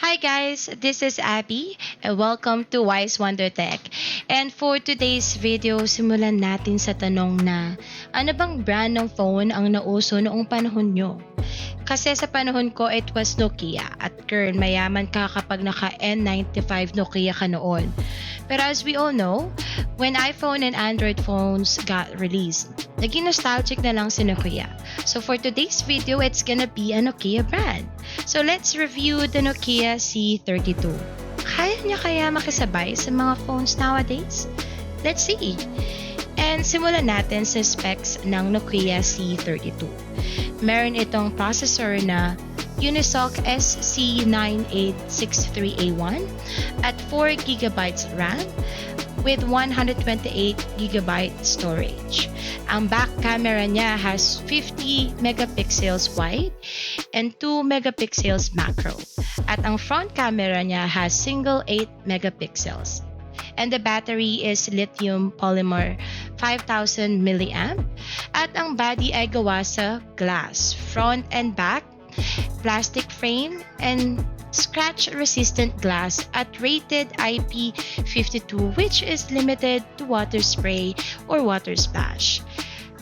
Hi guys, this is Abby and welcome to Wise Wonder Tech. And for today's video, simulan natin sa tanong na ano bang brand ng phone ang nauso noong panahon nyo? Kasi sa panahon ko, it was Nokia. At girl, mayaman ka kapag naka N95 Nokia ka noon. Pero as we all know, when iPhone and Android phones got released, naging nostalgic na lang si Nokia. So for today's video, it's gonna be a Nokia brand. So let's review the Nokia C32. Kaya niya kaya makisabay sa mga phones nowadays? Let's see. And simulan natin sa specs ng Nokia C32. Meron itong processor na Unisoc SC9863A1 at 4GB RAM with 128GB storage. Ang back camera niya has 50 megapixels wide and 2 megapixels macro. At ang front camera niya has single 8 megapixels. And the battery is lithium polymer 5000 mAh. At ang body ay gawa sa glass, front and back, plastic frame, and scratch-resistant glass at rated IP52, which is limited to water spray or water splash.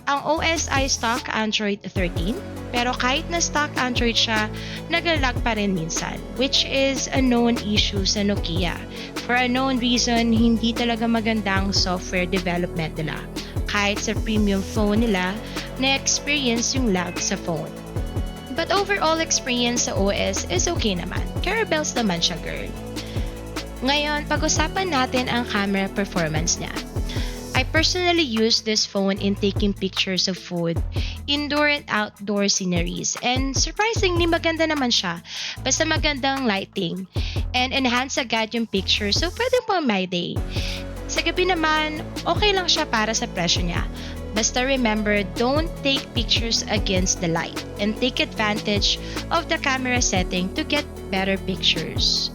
Ang OS ay stock Android 13, pero kahit na stock Android siya, nag-lag pa rin minsan, which is a known issue sa Nokia. For a known reason, hindi talaga magandang software development nila. Kahit sa premium phone nila, na-experience yung lag sa phone. But overall experience sa OS is okay naman. Carabels naman siya, girl. Ngayon, pag-usapan natin ang camera performance niya. I personally use this phone in taking pictures of food, indoor and outdoor sceneries, and surprisingly maganda naman siya. Basta magandang lighting, and enhance agad yung picture, so pwede pang my day. Sa gabi naman, okay lang siya para sa presyo niya. Basta remember, don't take pictures against the light and take advantage of the camera setting to get better pictures.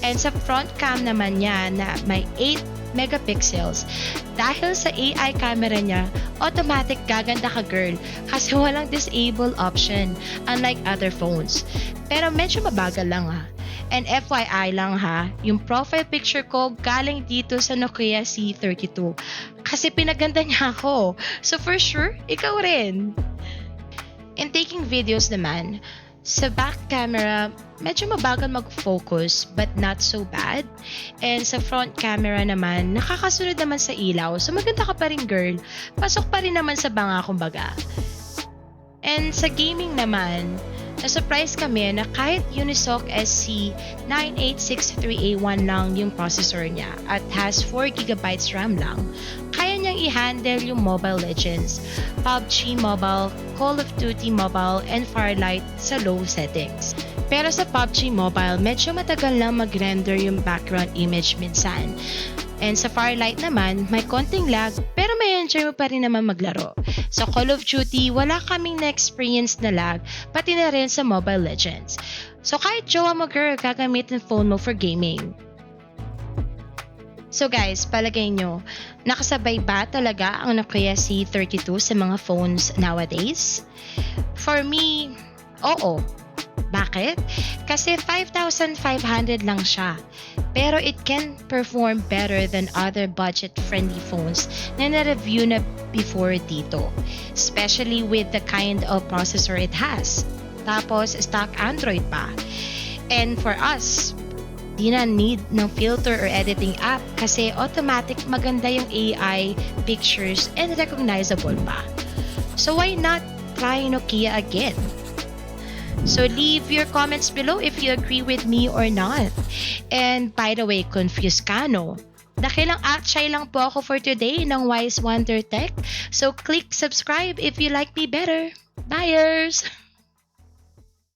And sa front cam naman niya na may 8 megapixels, dahil sa AI camera niya, automatic gaganda ka, girl, kasi walang disable option unlike other phones. Pero medyo mabagal lang ha. And FYI lang ha, yung profile picture ko galing dito sa Nokia C32 kasi pinaganda niya ako. So for sure, ikaw rin. In taking videos naman, sa back camera, medyo mabagal mag-focus but not so bad. And sa front camera naman, nakakasunod naman sa ilaw. So maganda ka pa rin, girl. Pasok pa rin naman sa banga, kumbaga. And sa gaming naman, na-surprise kami na kahit Unisoc SC9863A1 lang yung processor niya at has 4GB RAM lang, kaya niyang i-handle yung Mobile Legends, PUBG Mobile, Call of Duty Mobile, and Firelight sa low settings. Pero sa PUBG Mobile, medyo matagal lang mag-render yung background image minsan. And sa Firelight naman, may konting lag pero may enjoy mo pa rin naman maglaro. Sa Call of Duty, wala kaming na-experience na lag, pati na rin sa Mobile Legends. So kahit jowa mo, girl, gagamitin phone mo for gaming. So guys, palagay nyo, nakasabay ba talaga ang Nokia C32 sa mga phones nowadays? For me, oo. Bakit? Kasi 5,500 lang siya. Pero it can perform better than other budget-friendly phones na na-review na before dito. Especially with the kind of processor it has. Tapos, stock Android pa. And for us, di na need ng filter or editing app kasi automatic maganda yung AI pictures and recognizable pa. So why not try Nokia again? So leave your comments below if you agree with me or not. And by the way, confused ka, no? Dakilang at-shy lang po ako for today ng Wise Wonder Tech. So click subscribe if you like me better. Buyers!